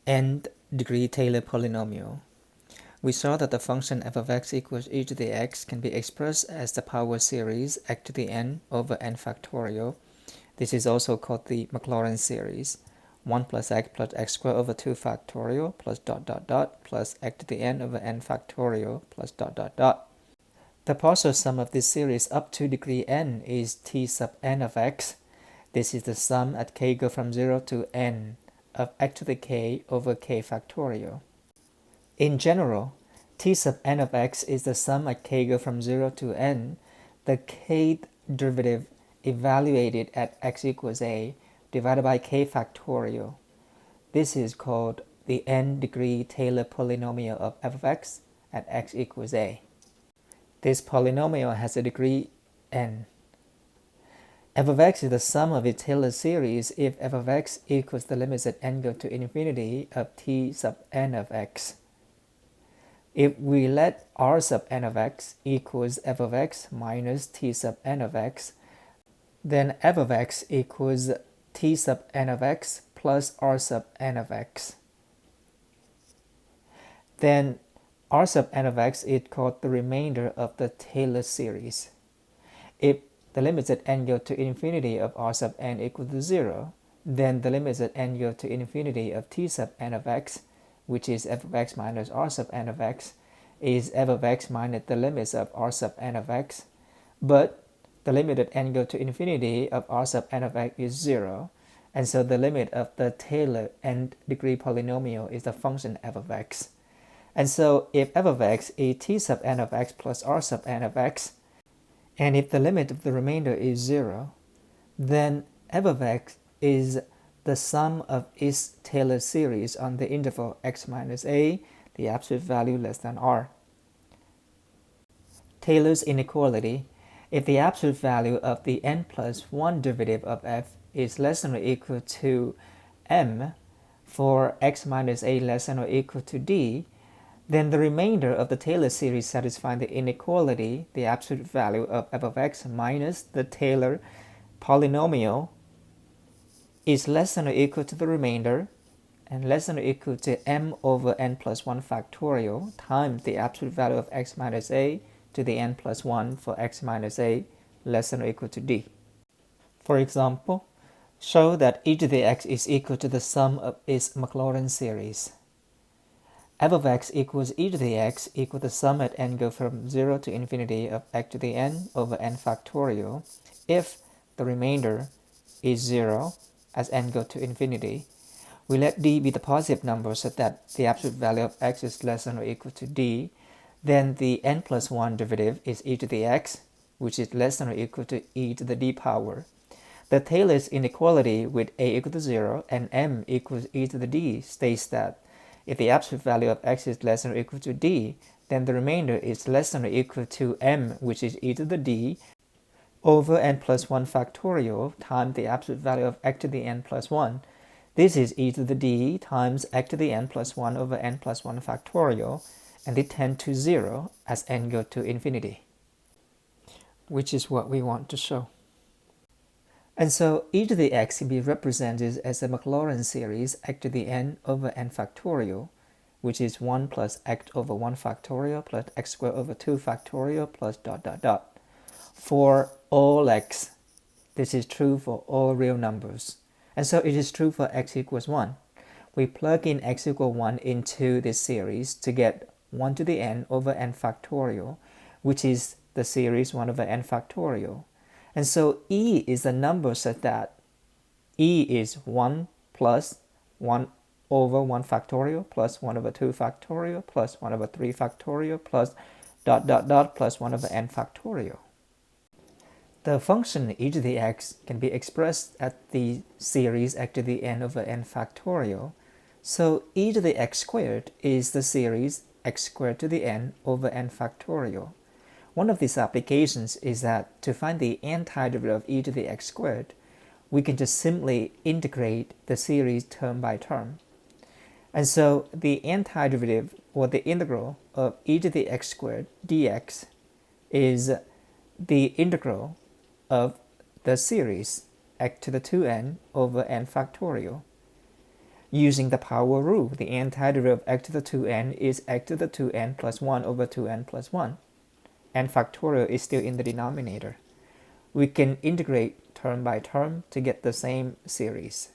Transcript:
n-degree Taylor polynomial. We saw that the function f of x equals e to the x can be expressed as the power series x to the n over n factorial. This is also called the Maclaurin series. 1 plus x squared over 2 factorial plus dot dot dot plus x to the n over n factorial plus dot dot dot. The partial sum of this series up to degree n is t sub n of x. This is the sum at k go from 0 to n of x to the k over k factorial. In general, t sub n of x is the sum at k go from 0 to n, the kth derivative evaluated at x equals a divided by k factorial. This is called the n-degree Taylor polynomial of f of x at x equals a. This polynomial has a degree n. F of x is the sum of its Taylor series if f of x equals the limits at n go to infinity of t sub n of x. If we let r sub n of x equals f of x minus t sub n of x, then f of x equals t sub n of x plus r sub n of x. Then r sub n of x is called the remainder of the Taylor series. If the limits at n go to infinity of r sub n equal to 0, then the limits at n go to infinity of t sub n of x, which is f of x minus r sub n of x, is f of x minus the limits of r sub n of x. But the limit at n go to infinity of r sub n of x is 0, and so the limit of the Taylor n-degree polynomial is the function f of x. And so if f of x is t sub n of x plus r sub n of x, and if the limit of the remainder is 0, then f of x is the sum of its Taylor series on the interval x minus a, the absolute value less than r. Taylor's inequality: if the absolute value of the n plus 1 derivative of f is less than or equal to m for x minus a less than or equal to d, then the remainder of the Taylor series satisfying the inequality, the absolute value of f of x minus the Taylor polynomial, is less than or equal to the remainder and less than or equal to m over n plus 1 factorial times the absolute value of x minus a to the n plus 1 for x minus a less than or equal to d. For example, show that e to the x is equal to the sum of its Maclaurin series. F of x equals e to the x equal the sum at n go from 0 to infinity of x to the n over n factorial if the remainder is 0 as n go to infinity. We let d be the positive number so that the absolute value of x is less than or equal to d. Then the n plus 1 derivative is e to the x, which is less than or equal to e to the d power. The Taylor's inequality with a equal to 0 and m equals e to the d states that if the absolute value of x is less than or equal to d, then the remainder is less than or equal to m, which is e to the d, over n plus 1 factorial times the absolute value of x to the n plus 1. This is e to the d times x to the n plus 1 over n plus 1 factorial, and they tend to 0 as n go to infinity, which is what we want to show. And so e to the x can be represented as the Maclaurin series x to the n over n factorial, which is 1 plus x over 1 factorial plus x squared over 2 factorial plus dot dot dot. For all x, this is true for all real numbers. And so it is true for x equals 1. We plug in x equals 1 into this series to get 1 to the n over n factorial, which is the series 1 over n factorial. And so e is a number such that e is 1 plus 1 over 1 factorial plus 1 over 2 factorial plus 1 over 3 factorial plus dot dot dot plus 1 over n factorial. The function e to the x can be expressed at the series x to the n over n factorial. So e to the x squared is the series x squared to the n over n factorial. One of these applications is that to find the antiderivative of e to the x squared, we can just simply integrate the series term by term. And so the antiderivative, or the integral, of e to the x squared dx is the integral of the series x to the 2n over n factorial. Using the power rule, the antiderivative of x to the 2n is x to the 2n plus 1 over 2n plus 1. And factorial is still in the denominator. We can integrate term by term to get the same series.